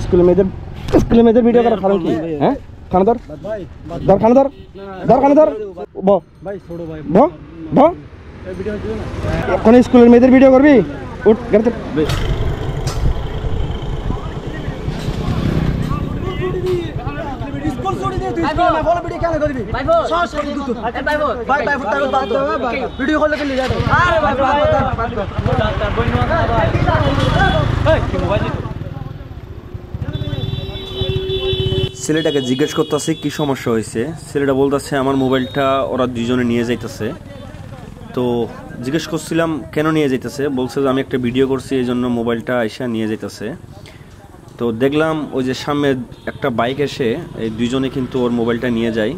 স্কুলের মেয়েদের ভিডিও করার কারণ কি? হ্যাঁ, খানা ধর ধর খানা ধর ধর খানা ধর ব ভ ভ কোন স্কুলের মেয়েদের ভিডিও করবি? উঠ গাড়িতে। ছেলেটাকে জিজ্ঞেস করতেছে কি সমস্যা হয়েছে। ছেলেটা বলতেছে আমার মোবাইলটা ওরা দুইজনে নিয়ে যাইতেছে। তো জিজ্ঞেস করছিলাম কেন নিয়ে যাইতেছে, বলছে যে আমি একটা ভিডিও করছি এই জন্য মোবাইলটা এসে নিয়ে যাইতেছে। তো দেখলাম ওই যে সামনে একটা বাইক এসে এই দুইজনে কিন্তু ওর মোবাইলটা নিয়ে যায়।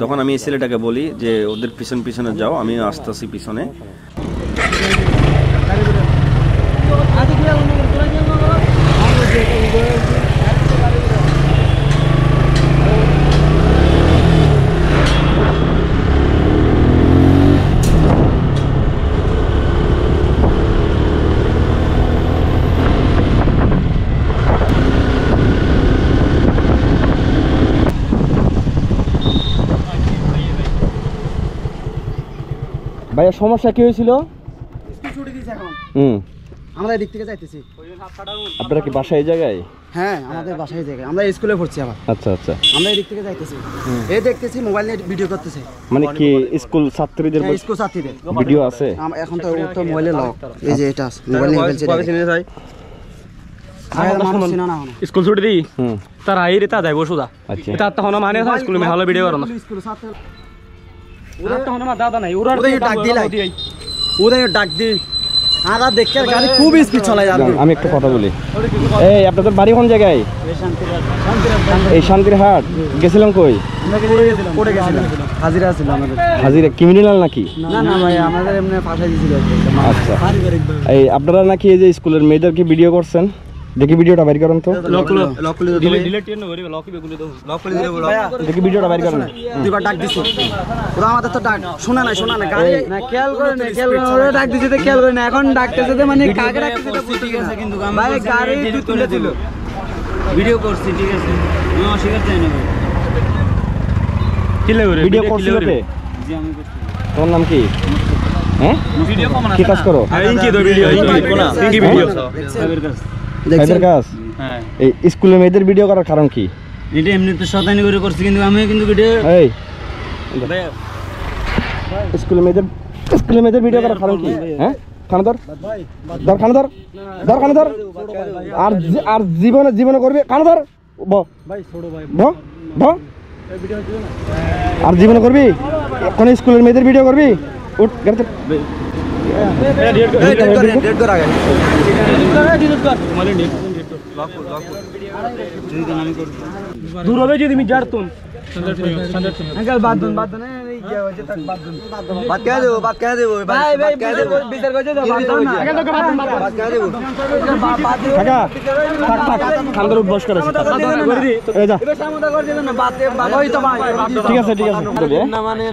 তখন আমি এই ছেলেটাকে বলি যে ওদের পিছনে যাও, আমি আসতেছি পিছনে। ভাইয়া সমস্যা কি হয়েছিল? আমরা এদিক থেকে যাইতেছি। আপনারা কি বাসা এই জায়গায়? হ্যাঁ, আমাদের বাসায় জায়গায়, আমরা স্কুলে পড়ছি আবার। আচ্ছা আচ্ছা, আমরা এদিক থেকে যাইতেছি, এই দেখতেছি মোবাইল নিয়ে ভিডিও করতেছে। মানে কি স্কুল ছাত্রীদের? স্কুল ছাত্রীদের ভিডিও আছে এখন তো। ওর তো মোবাইলে লক, এই যে এটা মোবাইল নিয়ে ফেলছে। স্কুল ছুটি দি তার আই রেতা যাইব সুদা। আচ্ছা, এটা তখন মানে স্কুলে মে হলো ভিডিও করো না। স্কুল ছাত্র ওরা তখন আমার দাদা নাই, ওরা ডাক দিলাই, ওদের ডাক দি। আর দেখে গাড়ি খুব স্পিড চালায়। আমি একটা কথা বলি, এই আপনাদের বাড়ি কোন জায়গায়? এই শান্তির হাট। গেছিলাম কই? পড়ে গেছিলাম, হাজিরা ছিল আমাদের। হাজিরা ক্রিমিনাল নাকি? না না ভাই, আমাদের এমনি ফাঁসাই দিছিল। আচ্ছা, এই আপনারা নাকি এই যে স্কুলের মেয়েদেরকে ভিডিও করছেন? দেখি ভিডিওটা বাইর করেন তো। দেখি ভিডিওটা বাইর করেন। দুইবার ডাক দিছি, ওরা আমাদের তো ডাক শোনা নাই গাড়ি না, খেয়াল করে না, ওরা ডাক দিছে তো খেয়াল করে না। এখন ডাকতেছে তো মানে কাকে ডাকতেছে তো ঠিক আছে, কিন্তু ভাই গাড়ি তুলে দিল। ভিডিও করছি ঠিক আছে, আমি অস্বীকার চাই না। কি লাগে ভিডিও করছিস তে? জি আমি করছি। তোমার নাম কি? হ্যাঁ, ভিডিও কম না কি কাজ করো? ইনকি তো ভিডিও কোনা ইনকি ভিডিও দেখছেন কাজ? হ্যাঁ, এই স্কুলের মেয়েদের ভিডিও করার কারণ কি? এটা এমনি তো শয়তানি করে করছি, কিন্তু আমি কিন্তু ভিডিও এই স্কুলের মেয়েদের ভিডিও করার কারণ কি? হ্যাঁ, খানা ধর ধর খানা ধর ধর খানা ধর। আর জীবনে করবি? খানা ধর ভ ভ ভ আর জীবনে করবি? কোন স্কুলের মেয়েদের ভিডিও করবি? উঠ গাড়িতে। দূর হবে যদি আমি জারতুন अंकल बात दो नहीं क्या वजह तक बात कह दे भाई बिचार को दो बात कह दे কাকা থাক থাক খান্দর উঠবস করেছে। এই যা এবার সামনে করে দিবেন না বাতে ওই তো ভাই ঠিক আছে না মানে